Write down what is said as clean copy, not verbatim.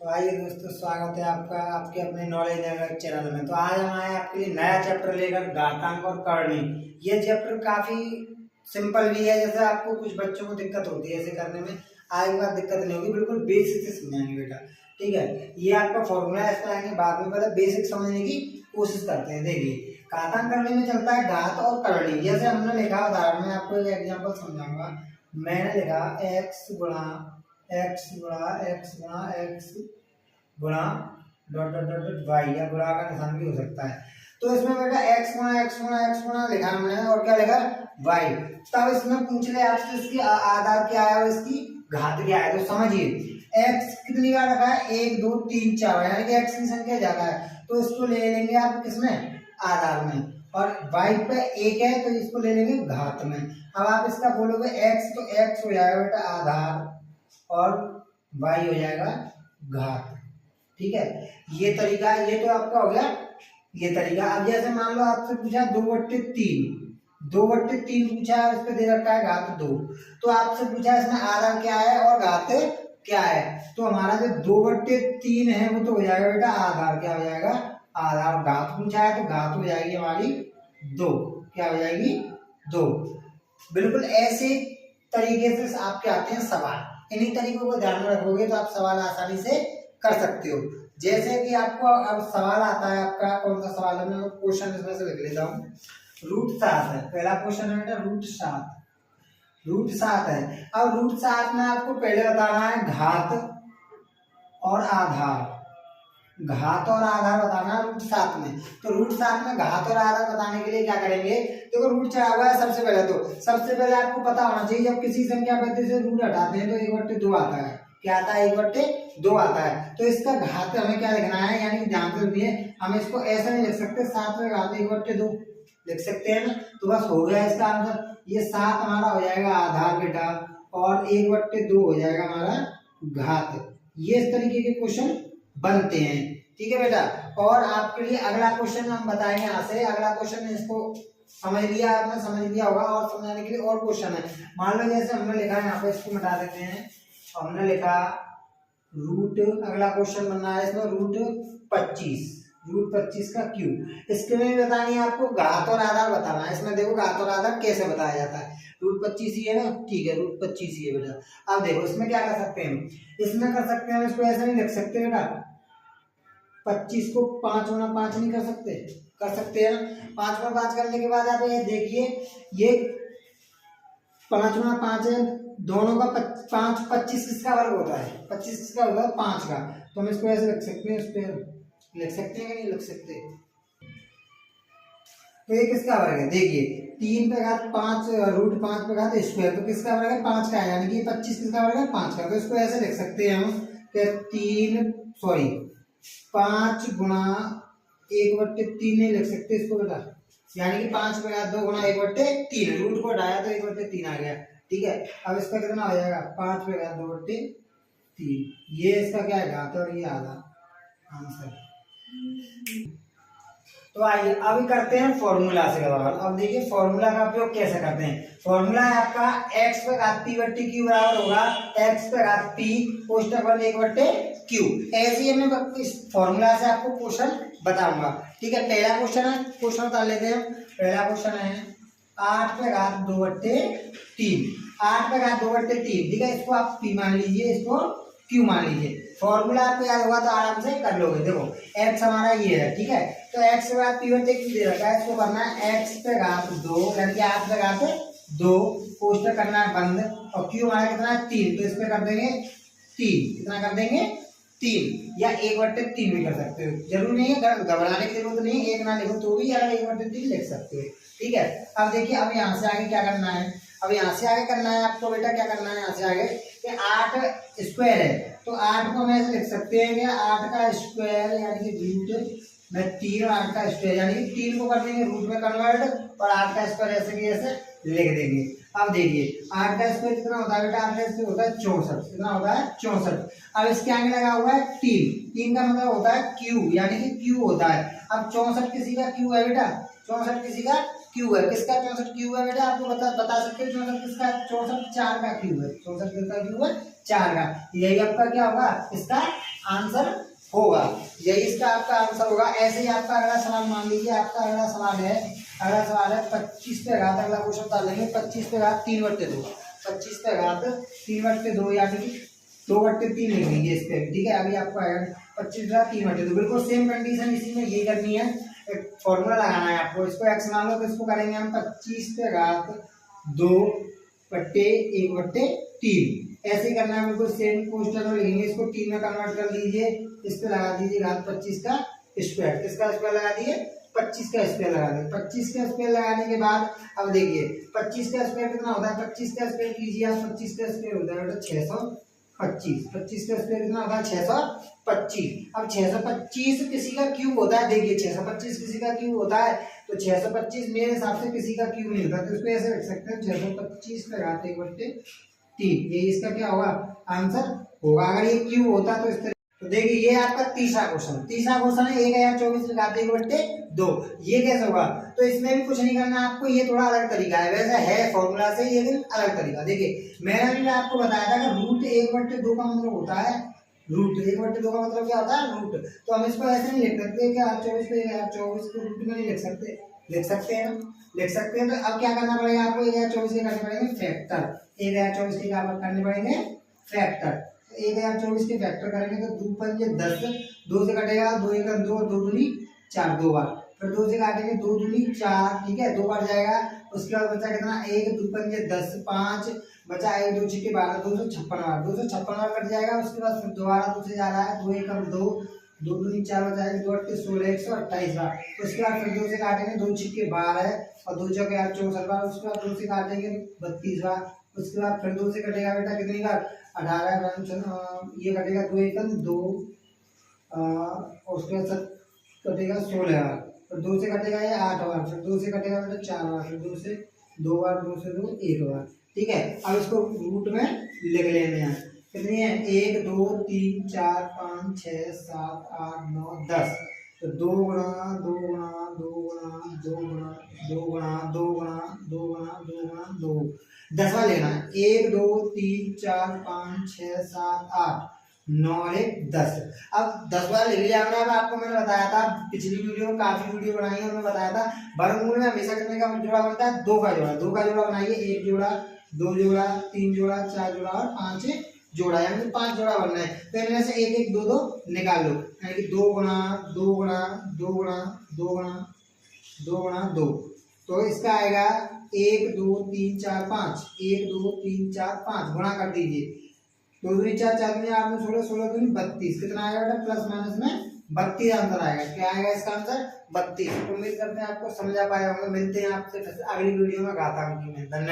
तो आइए दोस्तों, स्वागत है आपका आपके अपने नॉलेज नेटवर्क चैनल में। तो आज हम आए आपके लिए नया चैप्टर लेकर, घातांक और करनी। ये चैप्टर काफी सिंपल भी है, जैसे आपको कुछ बच्चों को दिक्कत होती है ऐसे करने में, आज के बाद दिक्कत नहीं होगी, बिल्कुल बेसिक से समझाएंगे बेटा। ठीक है, ये आपका फॉर्मूला इसका आएंगे बाद में, पहले बेसिक समझने की कोशिश करते हैं। देखिए, घातांक करने में चलता है घात और करनी। जैसे हमने लिखा, उदाहरण में आपको एक एग्जाम्पल समझाऊंगा। मैंने लिखा एक्स गुणा एक्स गुणा एक्स गुणा एक्स गुणा dot dot dot dot Y, या गुणा का निशान भी हो सकता है। तो इसमें बेटा एक्स गुणा एक्स गुणा एक्स गुणा लिखा हमने, और क्या लिखा वाई। तब इसमें पूछ ले आपसे इसकी आधार क्या है और इसकी घात क्या है। तो समझिए, एक्स कितनी बार रखा है, 1 2 3 4, यानी कि एक्स की संख्या ज्यादा है, तो इसको ले लेंगे आप किसमें, आधार में। और वाई पे 1 है तो इसको ले लेंगे घात में। अब आप इसका बोलोगे एक्स, तो एक्स हो जाएगा बेटा आधार और वाई हो जाएगा घात। ठीक है, ये तरीका, ये तो आपका हो गया ये तरीका। अब जैसे मान लो आपसे पूछा 2/3, 2/3 पूछा है, इस पे दे रखा है घात 2, तो आपसे पूछा इसमें आधार क्या है और घात क्या है। तो हमारा जो 2/3 है वो तो हो जाएगा बेटा आधार, क्या हो जाएगा आधार। घात पूछा है तो घात हो जाएगी हमारी 2, क्या हो जाएगी 2। बिल्कुल ऐसे तरीके से आपके आते हैं सवाल, इन्हीं तरीकों को ध्यान में रखोगे तो आप सवाल आसानी से कर सकते हो। जैसे कि आपको अब सवाल आता है, आपका कौन सा सवाल है, मैं क्वेश्चन इसमें से लिख लेता हूँ। √7 है पहला क्वेश्चन है बेटा, √7 है। अब √7 में आपको पहले बताना है घात और आधार, घात और आधार बताना है √7 में। तो √7 में घात और आधार बताने के लिए क्या करेंगे, देखो रूट चढ़ा हुआ है सबसे पहले, तो सबसे पहले आपको पता होना चाहिए जब किसी संख्या पद्धति से रूट हटाते हैं तो 1/2 आता है। क्या आता है, 1/2 आता है। तो इसका घात हमें क्या लिखना है, यानी ध्यान से सुनिए, हम इसको ऐसा नहीं लिख सकते 7 में घात 1/2 लिख सकते हैं ना, तो बस हो गया इसका आंसर। ये 7 हमारा हो जाएगा आधार बेटा, और 1/2 हो जाएगा हमारा घात। ये इस तरीके के क्वेश्चन बनते हैं। ठीक है बेटा, और आपके लिए अगला क्वेश्चन हम बताएंगे यहाँ से। अगला क्वेश्चन इसको समझ लिया आपने, समझ लिया होगा, और समझाने के लिए और क्वेश्चन है। मान लो जैसे हमने लिखा है यहाँ पे, इसको मिटा देते हैं, हमने लिखा रूट, अगला क्वेश्चन बनना है इसमें √25 का क्यूब। इसके में भी बतानी है आपको, घात और आधार बताना है। इसमें देखो घात और आधार कैसे बताया जाता है। √25 ही है ना, ठीक है, √25 ही है बेटा। अब देखो इसमें क्या कर सकते हैं, इसमें कर सकते हैं, इसको ऐसे नहीं लिख सकते बेटा, 25 को 5 गुणा 5 नहीं कर सकते, कर सकते हैं ना। 5 गुणा 5 करने के बाद आप ये देखिए, ये 5 गुणा 5 है, दोनों का 5, 25 किसका वर्ग होता है, 25 किसका होता है 5 का। तो हम इसको ऐसे लिख सकते हैं, इस पे लिख सकते हैं कि नहीं लिख सकते। तो ये किसका वर्ग है, देखिए 3 पे घात 5, √5 पे घात स्क्वायर, तो किसका वर्ग है 5 का है, यानी कि 25 किसका वर्ग है 5 का। तो इसको ऐसे लिख सकते हैं हम कि 5 गुणा 1/3 नहीं लिख सकते इसको बेटा, यानी कि 5 पे घात 2 गुणा 1/3, रूट को हटाया तो 1/3 आ गया। ठीक है, अब इसका कितना हो जाएगा, 5 पे घात 2/3, ये इसका क्या है घात और ये आधा आंसर। तो आइए अभी करते हैं फॉर्मूला से सवाल। अब देखिए फॉर्मूला का उपयोग कैसे करते हैं। फॉर्मूला है आपका x पे घात p/q बराबर होगा x पे घात p कोष्टक 1/q। ऐसे ही मैं इस फॉर्मूला से आपको क्वेश्चन बताऊंगा। ठीक है, पहला क्वेश्चन है, क्वेश्चन उतार लेते हैं। पहला क्वेश्चन है 8 पे घात 2/3, 8 पे घात 2/3। ठीक है, इसको आप p मान लीजिए, इसको q मान लीजिए। फॉर्मूला आपको याद होगा तो आराम से कर लोगे। देखो x हमारा ये है, ठीक है, तो x पे घात p/q दे रखा है, इसको करना है x पे घात 2, यानी कि 8 पे घात 2, कोष्टक करना है बंद, और q हमारा कितना है 3, तो इस पे कर देंगे 3, कितना कर देंगे 3, या 1/3 भी कर सकते हो, जरूरी नहीं है, घबराने की जरूरत नहीं है, 1 ना लिखो तो भी यार 1/3 लिख सकते हो। ठीक है, अब देखिए अब यहाँ से आगे क्या करना है, अब यहाँ से आगे करना है आपको बेटा, क्या करना है यहाँ से आगे कि 8 स्क्वायर है, तो 8 को हम ऐसे लिख सकते हैं कि 8 का स्क्वायर, यानी कि रूट में 3 और 8 का स्क्वायर, यानी कि 3 को कर देंगे रूट में कन्वर्ट, और 8 का स्क्वायर ऐसे कि ऐसे लिख देंगे। अब देखिए 8 का स्क्वायर कितना होता है बेटा, 8 का स्क्वायर होता है 64, कितना होता है 64। अब इसके आगे लगा हुआ है 3 का मतलब होता है क्यू, यानी कि क्यू होता है। अब 64 किसी का क्यू है बेटा, 64 किसी का क्यू है, किसका 64 क्यू है बेटा, आपको बता सकते हैं 64 किसका, 64 4 का क्यू है, 64 किसका क्यू है 4 का। यही आपका क्या होगा, इसका आंसर होगा। यही इसका आपका आंसर होगा। ऐसे ही आपका अगला सवाल मान लीजिए, आपका अगला सवाल है 25 पे घात, अगला क्वेश्चन डाल लेंगे 25 पे घात 3/2, 25 पे घात 3/2 यानी कि 2/3 लिख लीजिए इस पे, ठीक है। अभी आपको आएगा 25 पे घात 3/2, बिल्कुल सेम कंडीशन इसी में यही करनी है, एक फॉर्मूला लगाना है आपको। इसको एक्स मान लो तो इसको करेंगे हम 25 पे घात 2/1/3, ऐसे करना है, बिल्कुल सेम क्वेश्चन में लिखेंगे। इसको 3 में कन्वर्ट कर लीजिए, इस पे लगा दीजिए घात 25 का स्क्वायर, किसका स्क्वायर लगा दिए 25 का स्क्वायर लगा दिए। 25 का स्क्वायर लगाने के बाद अब देखिए 25 का स्क्वायर कितना होता है, 25 का स्क्वायर कीजिए आप, 25 का स्क्वायर होता है बेटा 625, 25 का स्क्वायर कितना होता है 625। अब 625 किसी का क्यूब होता है, देखिए 625 किसी का क्यूब होता है, तो 625 मेरे हिसाब से किसी का क्यूब नहीं होता, तो इसको ऐसे रख सकते हैं 625 पे घात 1/3, ये इसका क्या होगा आंसर होगा। अगर ये क्यूब होता तो इस तरह, तो देखिए ये आपका तीसरा क्वेश्चन है 1024 पे घात 1/2, ये कैसे होगा, तो इसमें भी कुछ नहीं करना आपको, ये थोड़ा अलग तरीका है, वैसे है फॉर्मूला से लेकिन अलग तरीका। देखिए मैंने भी आपको बताया था कि रूट 1/2 का मतलब होता है, रूट 1/2 का मतलब क्या होता है रूट, तो हम इसको ऐसे नहीं लिख सकते कि 24 को रूट में नहीं लिख सकते, लिख सकते हैं तो अब क्या करना पड़ेगा आपको, 1024 के करने पड़ेंगे फैक्टर, 1024 के क्या करने पड़ेंगे फैक्टर, 1024 के फैक्टर करेंगे तो 2 पंजे 10, 2 से कटेगा 2 1 2, 2 दूनी 4, 2 बार, फिर 2 से काटेंगे 2 दूनी 4, ठीक है 2 बार जाएगा। उसके बाद बचा कितना 1 2 पंजे 10, 5 बचा 1 2 6 12, 256 बार कट जाएगा। उसके बाद फिर दोबारा 2 से जा रहा है 2 1 2, 2 दूनी 4 बचाएगा 2 8 16 128 बार। उसके बाद फिर 2 से काटेंगे 2 6 12 है और 2 चौके 8 64 बार। उसके बाद 2 से काटेंगे 32 बार। उसके बाद फिर 2 से कटेगा बेटा कितनी बार 18, ये कटेगा 2 1 2, उसके बाद कटेगा 16 बार, फिर 2 से कटेगा ये 8 बार, फिर 2 से कटेगा बेटा 4 बार, फिर 2 से 2 बार, 2 से 2 1 बार, ठीक है। अब इसको रूट में लिख लेने हैं, कितनी है 1 2 3 4 5 6 7 8 9 10, तो 2 गुणा 2 गुणा 2 गुणा 2 गुणा 2 गुणा 2 गुणा 2 गुणा 2 गुणा 2, 10वां लेना है 1 2 3 4 5 6 7 8 9 1 10। अब 10वां ले लिया हमने। अब आपको मैंने बताया था पिछली वीडियो में, काफी वीडियो बनाई है, उनमें बताया था वर्गमूल में हमेशा कितने का जोड़ा बनता है 2 का जोड़ा, 2 का जोड़ा बनाइए, 1 जोड़ा 2 जोड़ा 3 जोड़ा 4 जोड़ा और 5 जोड़ा, यानी 5 जोड़ा बनना है। तो इनमें से 1 1 2 2 निकाल लो, यानी कि 2 गुणा 2 गुणा 2 गुणा 2 गुणा 2 गुणा 2, तो इसका आएगा 1 2 3 4 5, 1 2 3 4 5 गुणा कर दीजिए, 2 दूनी 4 4 दूनी 8 में 16, 16 दूनी 32, कितना आएगा बेटा प्लस माइनस में 32 आंसर आएगा। क्या आएगा इसका आंसर 32। उम्मीद करते हैं आपको समझ आ पाया होगा। मिलते हैं आपसे अगली वीडियो में घातांक में। धन्यवाद।